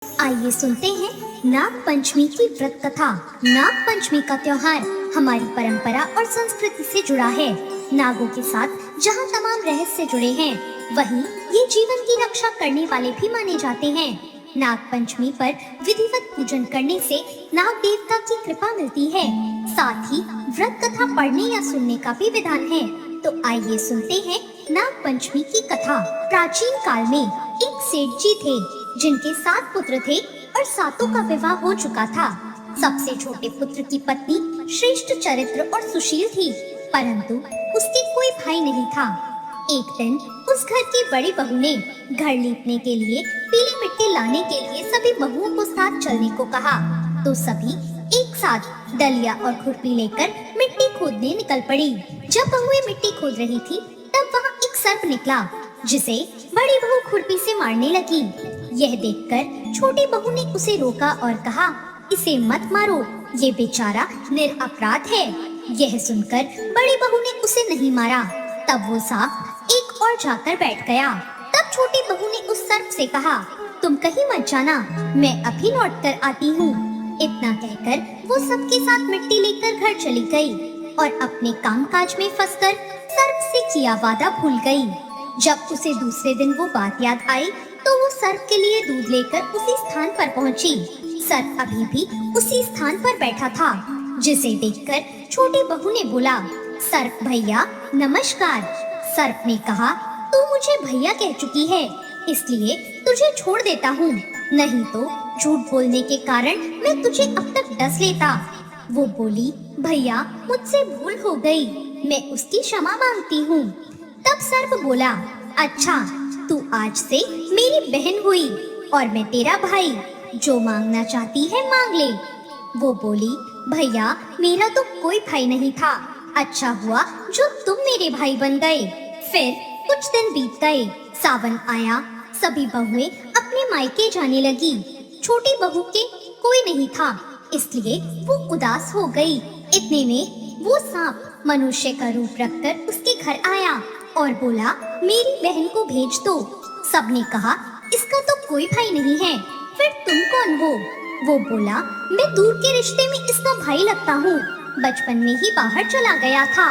आइए सुनते हैं नाग पंचमी की व्रत कथा। नाग पंचमी का त्योहार हमारी परंपरा और संस्कृति से जुड़ा है। नागों के साथ जहाँ तमाम रहस्य जुड़े हैं, वहीं ये जीवन की रक्षा करने वाले भी माने जाते हैं। नाग पंचमी पर विधिवत पूजन करने से नाग देवता की कृपा मिलती है। साथ ही व्रत कथा पढ़ने या सुनने का भी विधान है। तो आइए सुनते हैं नाग पंचमी की कथा। प्राचीन काल में एक सेठ जी थे जिनके 7 पुत्र थे और सातों का विवाह हो चुका था। सबसे छोटे पुत्र की पत्नी श्रेष्ठ चरित्र और सुशील थी, परंतु उसके कोई भाई नहीं था। एक दिन उस घर की बड़ी बहू ने घर लीपने के लिए पीली मिट्टी लाने के लिए सभी बहुओं को साथ चलने को कहा, तो सभी एक साथ डलिया और खुरपी लेकर मिट्टी खोदने निकल पड़ी। जब बहुएं मिट्टी खोद रही थी, तब वहाँ एक सर्प निकला जिसे बड़ी बहू खुरपी से मारने लगी। यह देखकर छोटी बहू ने उसे रोका और कहा, इसे मत मारो, ये बेचारा निरपराध है। यह सुनकर बड़ी बहू ने उसे नहीं मारा। तब वो सांप एक और जाकर बैठ गया। तब छोटी बहू ने उस सर्प से कहा, तुम कहीं मत जाना, मैं अभी लौट कर आती हूँ। इतना कहकर वो सबके साथ मिट्टी लेकर घर चली गई और अपने कामकाज में फंसकर सर्प से किया वादा भूल गई। जब उसे दूसरे दिन वो बात याद आई, तो वो सर्प के लिए दूध लेकर उसी स्थान पर पहुंची। सर्प अभी भी उसी स्थान पर बैठा था, जिसे देखकर छोटी बहू ने बोला, सर्प भैया नमस्कार। सर्प ने कहा, तू मुझे भैया कह चुकी है, इसलिए तुझे छोड़ देता हूँ, नहीं तो झूठ बोलने के कारण मैं तुझे अब तक डस लेता। वो बोली, भैया मुझसे भूल हो गई, मैं उसकी क्षमा मांगती हूँ। तब सर्प बोला, अच्छा तू आज से मेरी बहन हुई और मैं तेरा भाई, जो मांगना चाहती है मांग ले। वो बोली, भैया मेरा तो कोई भाई नहीं था, अच्छा हुआ जो तुम मेरे भाई बन गए। फिर कुछ दिन बीत गए, सावन आया, सभी बहुएं अपने मायके जाने लगी। छोटी बहू के कोई नहीं था, इसलिए वो उदास हो गई। इतने में वो सांप मनुष्य का रूप रखकर उसके घर आया और बोला, मेरी बहन को भेज दो। सबने कहा, इसका तो कोई भाई नहीं है, फिर तुम कौन हो? वो बोला, मैं दूर के रिश्ते में इसका भाई लगता हूँ, बचपन में ही बाहर चला गया था।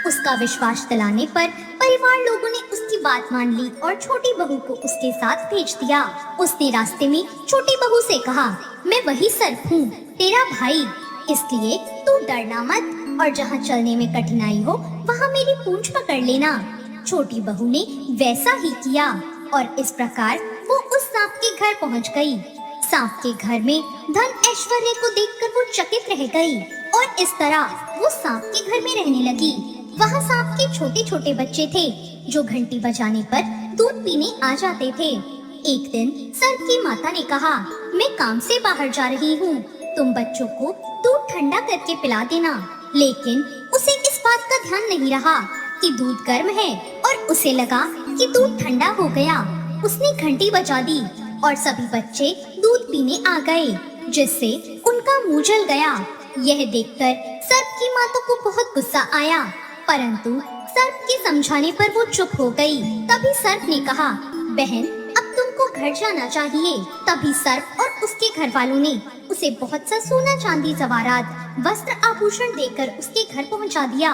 उसका विश्वास दिलाने पर परिवार लोगों ने उसकी बात मान ली और छोटी बहू को उसके साथ भेज दिया। उसने रास्ते में छोटी बहू से कहा, मैं वही सर्प हूँ, तेरा भाई, इसलिए तू डरना मत और जहाँ चलने में कठिनाई हो वहाँ मेरी पूंछ पकड़ लेना। छोटी बहू ने वैसा ही किया और इस प्रकार वो उस सांप के घर पहुँच गई। सांप के घर में धन ऐश्वर्य को देखकर वो चकित रह गई और इस तरह वो सांप के घर में रहने लगी। वहाँ सांप के छोटे छोटे बच्चे थे जो घंटी बजाने पर दूध पीने आ जाते थे। एक दिन सर्प की माता ने कहा, मैं काम से बाहर जा रही हूँ, तुम बच्चों को दूध ठंडा करके पिला देना। लेकिन उसे इस बात का ध्यान नहीं रहा कि दूध गर्म है और उसे लगा कि दूध ठंडा हो गया। उसने घंटी बजा दी और सभी बच्चे दूध पीने आ गए, जिससे उनका मुंह जल गया। यह देखकर सर्प की माता को बहुत गुस्सा आया, परंतु सर्प के समझाने पर वो चुप हो गई। तभी सर्प ने कहा, बहन अब तुमको घर जाना चाहिए। तभी सर्प और उसके घर वालों ने उसे बहुत सा सोना चांदी जवारात वस्त्र आभूषण देकर उसके घर पहुंचा दिया।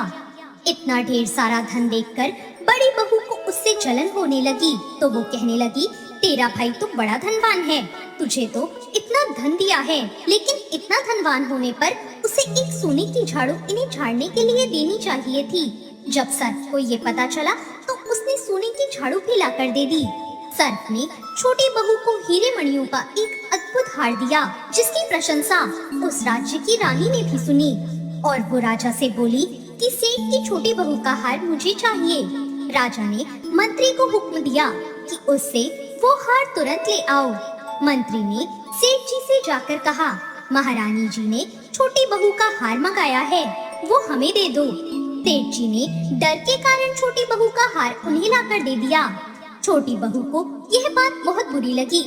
इतना ढेर सारा धन देखकर बड़ी बहू को उससे जलन होने लगी, तो वो कहने लगी, तेरा भाई तो बड़ा धनवान है, तुझे तो इतना धन दिया है, लेकिन इतना धनवान होने पर उसे एक सोने की झाड़ू इन्हें झाड़ने के लिए देनी चाहिए थी। जब सर्प को ये पता चला तो उसने सोने की झाड़ू भी लाकर दे दी। सर्प ने छोटी बहू को हीरे मणियों का एक अद्भुत हार दिया, जिसकी प्रशंसा उस राज्य की रानी ने भी सुनी और वो राजा से बोली कि सेठ की छोटी बहू का हार मुझे चाहिए। राजा ने मंत्री को हुक्म दिया कि उससे वो हार तुरंत ले आओ। मंत्री ने सेठ जी से जाकर कहा, महारानी जी ने छोटी बहू का हार मंगाया है, वो हमें दे दो। सेठ जी ने डर के कारण छोटी बहू का हार उन्हें लाकर दे दिया। छोटी बहू को यह बात बहुत बुरी लगी।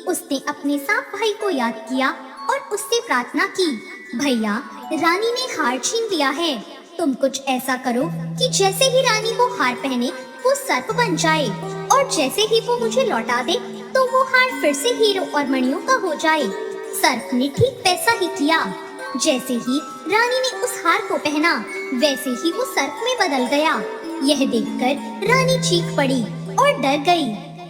उसने अपने सांप भाई को याद किया और उससे प्रार्थना की, भैया रानी ने हार छीन लिया है, तुम कुछ ऐसा करो कि जैसे ही रानी वो हार पहने वो सर्प बन जाए और जैसे ही वो मुझे लौटा दे तो वो हार फिर से हीरो और मणियों का हो जाए। सर्प ने ठीक वैसा ही किया। जैसे ही रानी ने उस हार को पहना, वैसे ही वो सर्प में बदल गया। यह देखकर रानी चीख पड़ी और डर गई।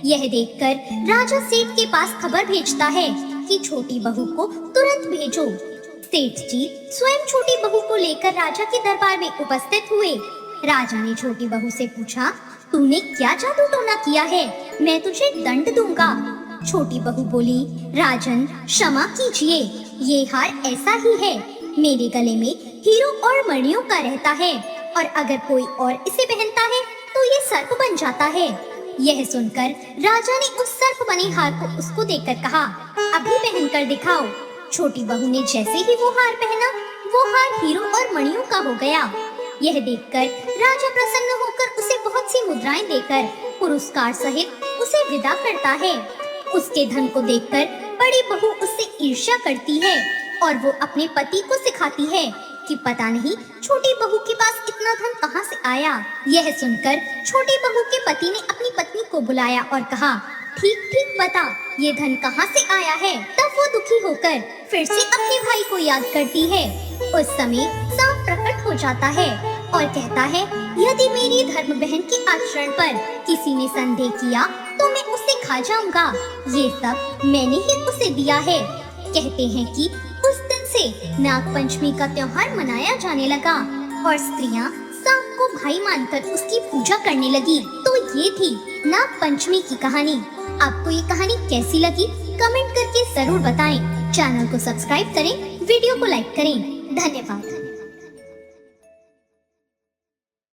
यह देखकर राजा सेठ के पास खबर भेजता है कि छोटी बहू को तुरंत भेजो। सेठ जी स्वयं छोटी बहू को लेकर राजा के दरबार में उपस्थित हुए। राजा ने छोटी बहू से पूछा, तूने क्या जादू टोना किया है? मैं तुझे दंड दूंगा। छोटी बहू बोली, राजन क्षमा कीजिए, ये हार ऐसा ही है। मेरे गले में हीरो और मणियों का रहता है और अगर कोई और इसे पहनता है तो ये सर्प बन जाता है। यह सुनकर राजा ने उस सर्प बने हार को उसको देकर कहा, अभी पहन कर दिखाओ। छोटी बहू ने जैसे ही वो हार पहना, वो हार हीरो और मणियों का हो गया। यह देखकर राजा प्रसन्न होकर उसे बहुत सी मुद्राएं देकर पुरस्कार सहित उसे विदा करता है। उसके धन को देखकर बड़ी बहू उससे ईर्ष्या करती है और वो अपने पति को सिखाती है कि पता नहीं छोटी बहू के पास इतना धन कहाँ से आया। यह सुनकर छोटी बहू के पति ने अपनी पत्नी को बुलाया और कहा, ठीक ठीक बता, ये धन कहाँ से आया है। तब वो दुखी होकर फिर से अपने भाई को याद करती है। उस समय सांप प्रकट हो जाता है और कहता है, यदि मेरी धर्म बहन के आचरण पर किसी ने संदेह किया तो मैं उसे खा जाऊंगा। ये सब मैंने ही उसे दिया है। कहते हैं कि उस दिन से नाग पंचमी का त्योहार मनाया जाने लगा और स्त्रियां सांप को भाई मानकर उसकी पूजा करने लगी। तो ये थी नाग पंचमी की कहानी। आपको ये कहानी कैसी लगी कमेंट करके जरूर बताएं। चैनल को सब्सक्राइब करें, वीडियो को लाइक करें। धन्यवाद।